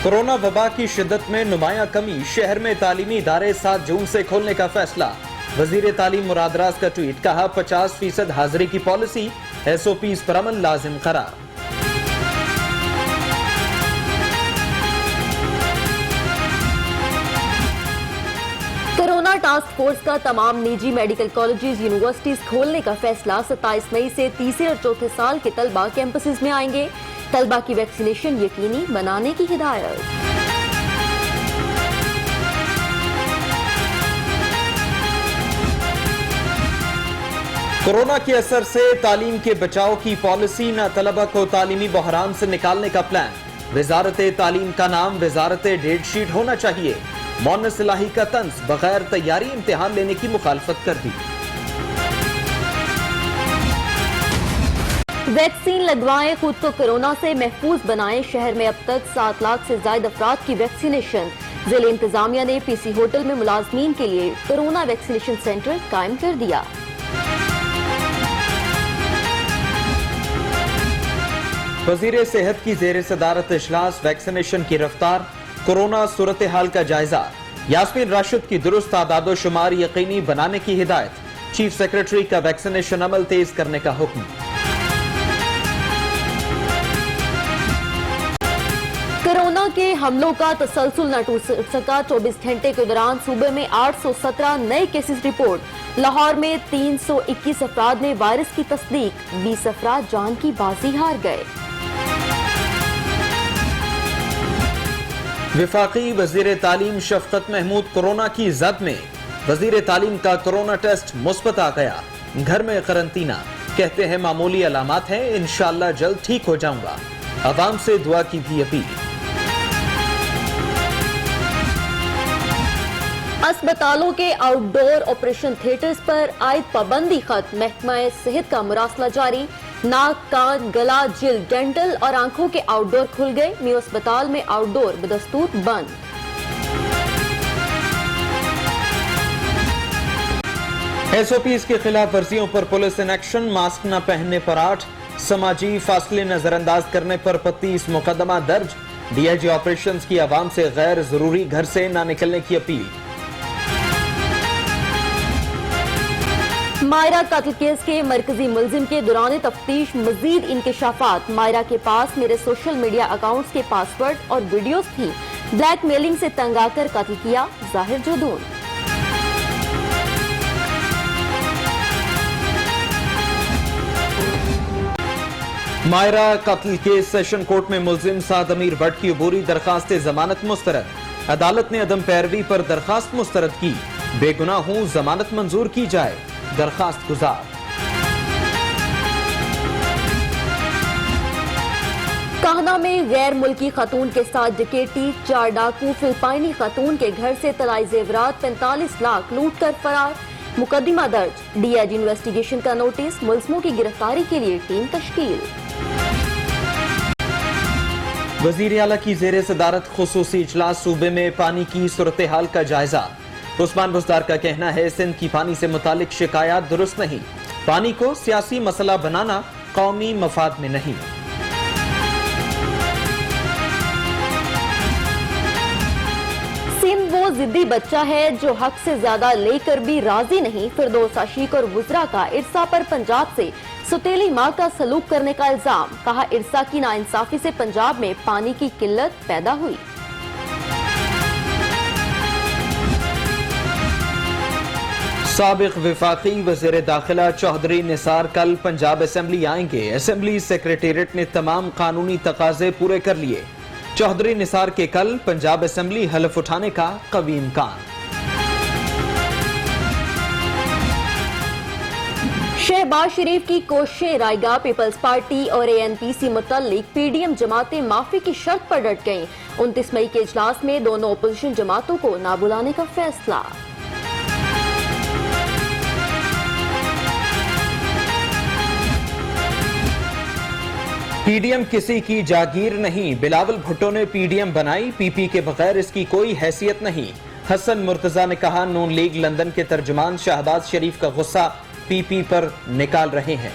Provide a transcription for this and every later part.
Corona वबा की शिद्दत में नुमाया कमी, शहर में तालीमी इदारे 7 जून से खोलने का फैसला। वजीर तालीम मुराद राज का ट्वीट, कहा 50% हाजिरी की पॉलिसी, SOPs पर अमल लाजिम करार। कोरोना टास्क फोर्स का तमाम निजी मेडिकल कॉलेजेस, यूनिवर्सिटीज खोलने का फैसला। 27 मई से तीसरे और चौथे साल के तलबा कैंपसेस में आएंगे। तलबा की वैक्सीनेशन यकीनी बनाने की हिदायत। कोरोना के असर से तालीम के बचाव की पॉलिसी, न तलबा को तालीमी बहरान से निकालने का प्लान। वजारत तालीम का नाम वजारत डेट शीट होना चाहिए। मोनस इलाही का तंज, बगैर तैयारी इम्तिहान लेने की मुखालफत कर दी। वैक्सीन लगवाएं, खुद को कोरोना से महफूज बनाएं। शहर में अब तक 7 लाख से ज्यादा अफराद की वैक्सीनेशन। जिला इंतजामिया ने PC होटल में मुलाजमीन के लिए कोरोना वैक्सीनेशन सेंटर कायम कर दिया। वजीर सेहत की जेर सदारत इजलास, वैक्सीनेशन की रफ्तार, कोरोना सूरत हाल का जायजा। यास्मीन राशिद की दुरुस्त तादादो शुमार यकीनी बनाने की हिदायत। चीफ सेक्रेटरी का वैक्सीनेशन अमल तेज करने का हुक्म। कोरोना के हमलों का तसलसल न टूट सका। 24 घंटे के दौरान सूबे में 817 नए केसेस रिपोर्ट। लाहौर में 321 अफराद ने वायरस की तस्दीक। 20 अफराद जान की बाजी हार गए। विफाकी वजीर तालीम शफकत महमूद कोरोना की जद में। वजीर तालीम का कोरोना टेस्ट मुस्बत आ गया, घर में करंतना। कहते हैं मामूली अलामात हैं, इंशाअल्लाह जल्द ठीक हो जाऊंगा। अवाम से दुआ की भी अपील। अस्पतालों के आउटडोर ऑपरेशन थिएटर्स पर आयद पाबंदी खत्म। महकमा सेहत का मुरासला जारी। नाक, कान, गला, जिल्द, डेंटल और आंखों के आउटडोर खुल गए। मियो अस्पताल में आउटडोर बदस्तूर बंद। SOPs की खिलाफ वर्जियों पर पुलिस इन एक्शन। मास्क न पहनने पर 8, समाजी फासले नजरअंदाज करने पर 35 मुकदमा दर्ज। DIG ऑपरेशंस की आवाम से गैर जरूरी घर से न निकलने की अपील। मायरा कत्ल केस के मरकजी मुलजिम के दौरान तफ्तीश मजीद इंकशाफात। मायरा के पास मेरे सोशल मीडिया अकाउंट्स के पासवर्ड और वीडियोस थी। ब्लैकमेलिंग से तंग आकर कत्ल किया जाहिर जुदून। मायरा कत्ल केस सेशन कोर्ट में मुलजिम साद अमीर भट्ट की अबूरी दरखास्त जमानत मुस्तरद। अदालत ने अदम पैरवी पर दरखास्त मुस्तरद की। बेगुनाह हूं, जमानत मंजूर की जाए। दरखास्त गुजार। काहना में गैर मुल्की खातून के साथ डकैती। 4 डाकू फिलिपाइनी खातून के घर से तलाई जेवरात 45 लाख लूट कर फरार। मुकदमा दर्ज। DIG इन्वेस्टिगेशन का नोटिस। मुलजिमों की गिरफ्तारी के लिए टीम तश्कील। वजीर आला की जेर सदारत खुसूसी इजलास, सूबे में पानी की सूरत हाल का जायजा। उस्मान बुज़दार का कहना है, सिंध की पानी से मुतालिक शिकायत दुरुस्त नहीं। पानी को सियासी मसला बनाना कौमी मफाद में नहीं। सिंध वो जिद्दी बच्चा है जो हक से ज्यादा लेकर भी राजी नहीं। फिरदौस आशिक और वुज़रा का इरसा पर पंजाब से सुतेली माँ का सलूक करने का इल्जाम। कहा, इरसा की नाइंसाफी से पंजाब में पानी की किल्लत पैदा हुई। साबिक विफाकी वज़ीर दाखिला चौधरी निसार कल पंजाब असेंबली आएंगे। असेंबली सेक्रेटेरिएट ने तमाम कानूनी तकाजे पूरे कर लिए। चौधरी निसार के कल पंजाब असेंबली हलफ उठाने का कवी इम्कान। शहबाज शरीफ की कोशिशें। रायगा पीपल्स पार्टी और ANP से मुतल्लिक PDM जमातें माफी की शर्त पर डट गईं। 29 मई के इजलास में दोनों अपोजिशन जमातों को ना बुलाने का फैसला। PDM किसी की जागीर नहीं। बिलावल भुट्टो ने PDM बनाई, PP के बगैर इसकी कोई हैसियत नहीं। हसन मुर्तजा ने कहा, नून लीग लंदन के तर्जुमान शहबाज शरीफ का गुस्सा PP पर निकाल रहे हैं।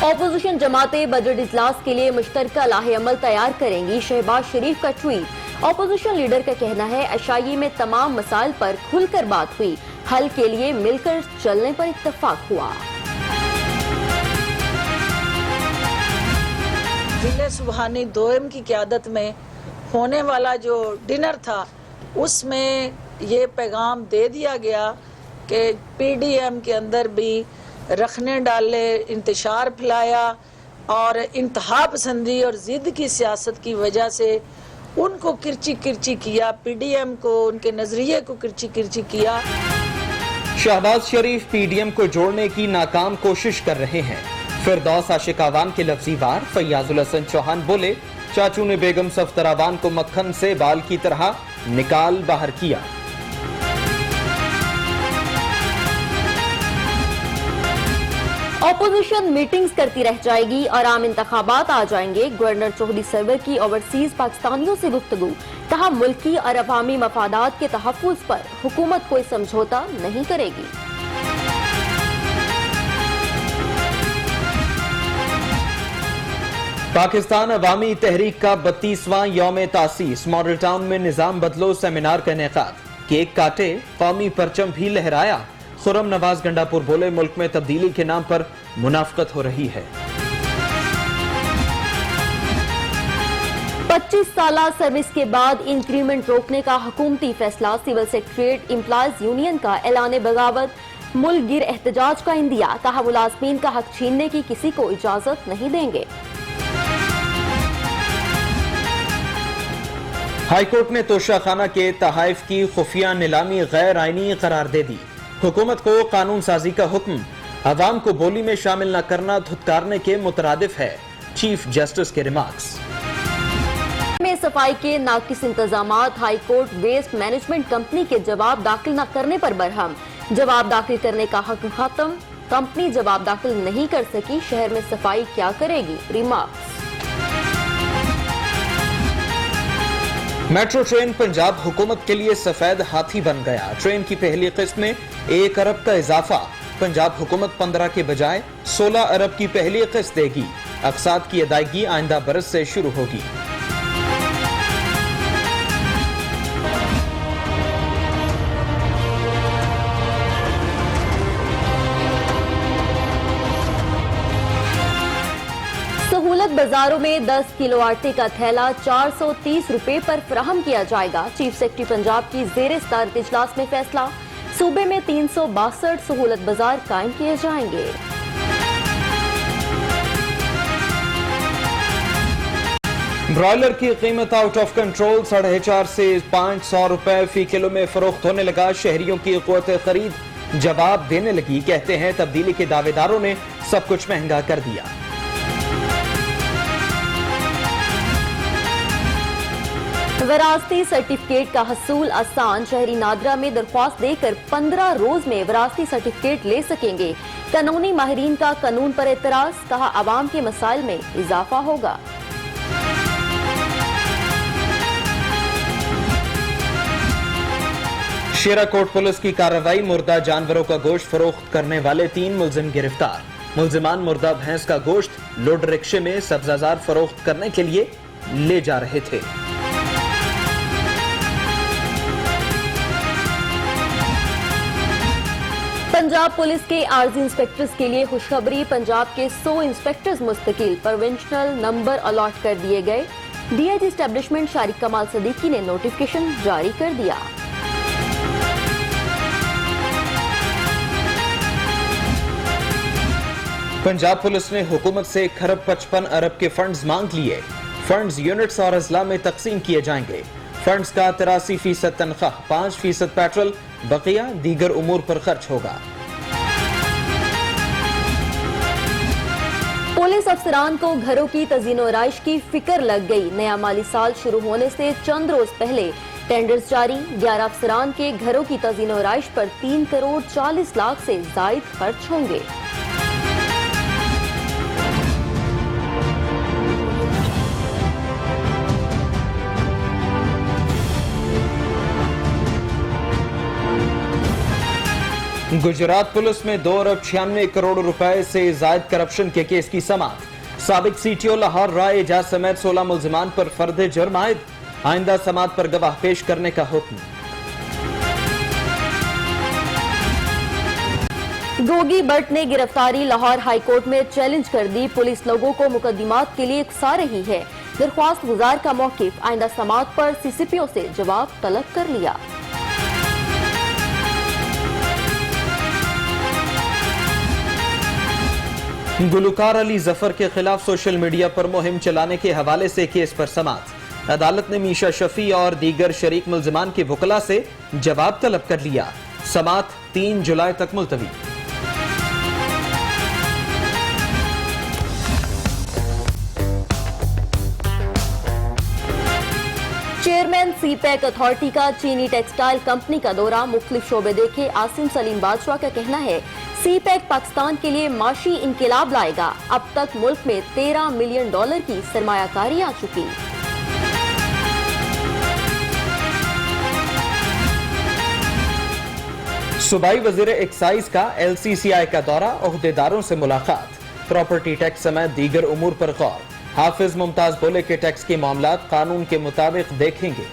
ऑपोजिशन जमातें बजट इजलास के लिए मुश्तरका लाहे अमल तैयार करेंगी। शहबाज शरीफ का ट्वीट। ऑपोजिशन लीडर का कहना है अशाई में तमाम मसाइल पर खुलकर बात हुई, हल के लिए मिलकर चलने पर इत्तफाक हुआ। जिले सुबहानी दोयम की क़यादत में होने वाला जो डिनर था उसमें ये पैगाम दे दिया गया कि पीडीएम के अंदर भी रखने डाले, इंतशार फैलाया और इंतहा पसंदी और ज़िद की सियासत की वजह से उनको किरची किरची किया, पीडीएम को, उनके नजरिए को किरची किरची किया। शहबाज शरीफ पीडीएम को जोड़ने की नाकाम कोशिश कर रहे हैं। फिरदौस आशिकावान के लफ्जी वार। फैयाजुल हसन चौहान बोले, चाचू ने बेगम सफ्तरावान को मक्खन से बाल की तरह निकाल बाहर किया। ऑपोजिशन मीटिंग्स करती रह जाएगी और आम इंतखाबात आ जाएंगे। गवर्नर चौधरी सरवर की ओवरसीज पाकिस्तानियों से गुफ्तगू। कहा, मुल्की और अवामी मफादात के तहफ़्फ़ुज़ पर हुकूमत कोई समझौता नहीं करेगी। पाकिस्तान अवामी तहरीक का 32वां यौम तासीस। मॉडल टाउन में निजाम बदलो सेमिनार का इनेकाद। केक काटे, कौमी परचम भी लहराया। खुर्रम नवाज गंडापुर बोले, मुल्क में तब्दीली के नाम पर मुनाफकत हो रही है। 25 साल सर्विस के बाद इंक्रीमेंट रोकने का हुकूमती फैसला। सिविल सेक्रेटरीट एम्प्लॉयज यूनियन का ऐलान बगावत। मुल्क गिर एहतजाज का इंदिया। कहा, मुलाजमीन का हक छीनने की किसी को इजाजत नहीं देंगे। हाईकोर्ट ने तोशाखाना के तहाइफ की खुफिया नीलामी गैर आईनी करार दे दी। हुकूमत को कानून साजी का हुक्म। अवाम को बोली में शामिल न करना धुतकारने के मुतरादिफ है। चीफ जस्टिस के रिमार्क्स। में सफाई के नाकिस इंतजामात। High court waste management company के जवाब दाखिल न करने पर बरहम। जवाब दाखिल करने का हक खत्म। कंपनी जवाब दाखिल नहीं कर सकी, शहर में सफाई क्या करेगी। रिमार्क्स। मेट्रो ट्रेन पंजाब हुकूमत के लिए सफेद हाथी बन गया। ट्रेन की पहली किस्त में 1 अरब का इजाफा। पंजाब हुकूमत 15 के बजाय 16 अरब की पहली किस्त देगी। अक़सात की अदायगी आइंदा बरस से शुरू होगी। सहूलत बाजारों में 10 किलो आटे का थैला 430 रुपए पर फराहम किया जाएगा। चीफ सेक्रेटरी पंजाब की ज़ेरे सदारत इजलास में फैसला। सूबे में 362 सहूलत बाजार कायम किए जाएंगे। ब्रॉयलर की कीमत आउट ऑफ कंट्रोल। 450 से 500 रुपए फी किलो में फरोख्त होने लगा। शहरियों की क़ुव्वत खरीद जवाब देने लगी। कहते हैं तब्दीली के दावेदारों ने सब कुछ महंगा कर दिया। विरासती सर्टिफिकेट का हसूल आसान। शहरी नादरा में दरख्वास्त देकर 15 रोज में विरासती सर्टिफिकेट ले सकेंगे। कानूनी माहिरीन का कानून पर एतराज। कहा, आवाम के मसाइल में इजाफा होगा। शेराकोट पुलिस की कार्रवाई। मुर्दा जानवरों का गोश्त फरोख्त करने वाले 3 मुलजिम गिरफ्तार। मुलजिमान मुर्दा भैंस का गोश्त लोड रिक्शे में सब्जाजार फरोख्त करने के लिए ले जा रहे थे। पंजाब पुलिस के आर्जी इंस्पेक्टर्स के लिए खुशखबरी। पंजाब के 100 इंस्पेक्टर्स मुस्तकिल प्रोविंशनल नंबर अलॉट कर दिए गए। डीआईजी एस्टेब्लिशमेंट शारिक कमाल सदीकी ने नोटिफिकेशन जारी कर दिया। पंजाब पुलिस ने हुकूमत से 1 खरब 55 अरब के फंड्स मांग लिए। फंड्स यूनिट्स और अजला में तकसीम किए जाएंगे। फंड्स का 83% तनख्वाह, 5% पेट्रोल, बकिया दीगर उमूर पर खर्च होगा। पुलिस अफसरान को घरों की तज़ीनो आराइश की फिक्र लग गई। नया माली साल शुरू होने से चंद रोज पहले टेंडर्स जारी। 11 अफसरान के घरों की तज़ीनो आराइश पर 3 करोड़ 40 लाख से जायद खर्च होंगे। गुजरात पुलिस में 2 अरब 96 करोड़ रुपए से जायद करप्शन के केस की समाअत। साबिक सीटीओ लाहौर राय एजाज समेत 16 मुल्जिमान पर फर्द जुर्म आयद। आइंदा समाअत पर गवाह पेश करने का हुक्म। गोगी भट्ट ने गिरफ्तारी लाहौर हाईकोर्ट में चैलेंज कर दी। पुलिस लोगों को मुकदमात के लिए उकसा रही है। दरख्वास्त गुजार का मौकिफ। आइंदा समाअत पर सीसीपीओ से जवाब तलब कर लिया। गुलकार अली जफर के खिलाफ सोशल मीडिया पर मुहिम चलाने के हवाले से केस पर समाअत। अदालत ने मीशा शफी और दीगर शरीक मुल्जिमान के वकला से जवाब तलब कर लिया। समाअत 3 जुलाई तक मुलतवी। चेयरमैन सीपैक अथॉरिटी का चीनी टेक्सटाइल कंपनी का दौरा। मुख्तलिफ शोबे देखे आसिम सलीम बादशाह का कहना है सीपैक पाकिस्तान के लिए माशी इनकलाब लाएगा। अब तक मुल्क में $13 मिलियन की सरमायाकारी आ चुकी। सूबाई वजीर एक्साइज का LCCI का दौरा। ओहदेदारों से मुलाकात। प्रॉपर्टी टैक्स समेत दीगर उमूर पर गौर। हाफिज मुमताज बोले के टैक्स के मामलात कानून के मुताबिक देखेंगे।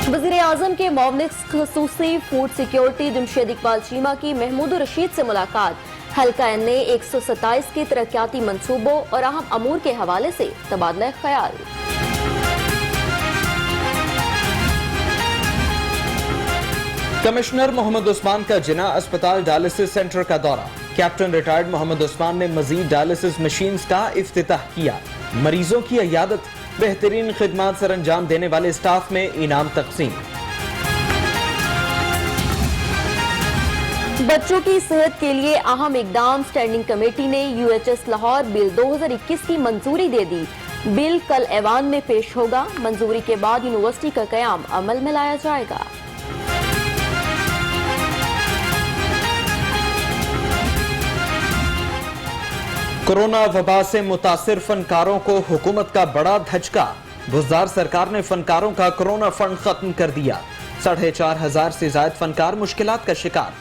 वज़ीर आज़म के मुआविन खसूसी फूड सिक्योरिटी जमशेद इकबाल चीमा की महमूद रशीद से मुलाकात। हल्का NA 127 के तरक्याती मंसूबों और अहम अमूर के हवाले से तबादला ख्याल। कमिश्नर मोहम्मद उस्मान का जिना अस्पताल डायलिसिस सेंटर का दौरा। कैप्टन रिटायर्ड मोहम्मद उस्मान ने मजीद डायलिसिस मशीन्स का इफ्तिताह किया। मरीजों की इयादत, बेहतरीन खिदमात सर अंजाम देने वाले स्टाफ में इनाम तकसीम। बच्चों की सेहत के लिए अहम इकदाम। स्टैंडिंग कमेटी ने UHS लाहौर बिल 2021 की मंजूरी दे दी। बिल कल ऐवान में पेश होगा। मंजूरी के बाद यूनिवर्सिटी का कयाम अमल में लाया जाएगा। कोरोना वबा से मुतासिर फनकारों को हुकूमत का बड़ा धचका। बुज़दार सरकार ने फनकारों का कोरोना फंड खत्म कर दिया। 4,500 से ज्यादा फनकार मुश्किलात का शिकार।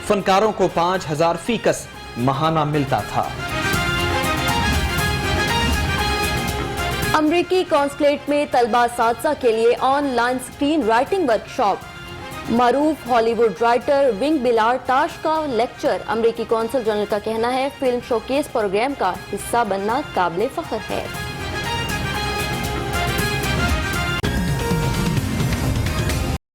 फनकारों को 5,000 फीकस महाना मिलता था। अमरीकी कॉन्सुलेट में तलबा सादसा के लिए ऑनलाइन स्क्रीन राइटिंग वर्कशॉप। मारूफ हॉलीवुड राइटर विंग बिलार ताश का लेक्चर। अमरीकी कौंसल जनरल का कहना है फिल्म शोकेस प्रोग्राम का हिस्सा बनना काबिल फख्र है।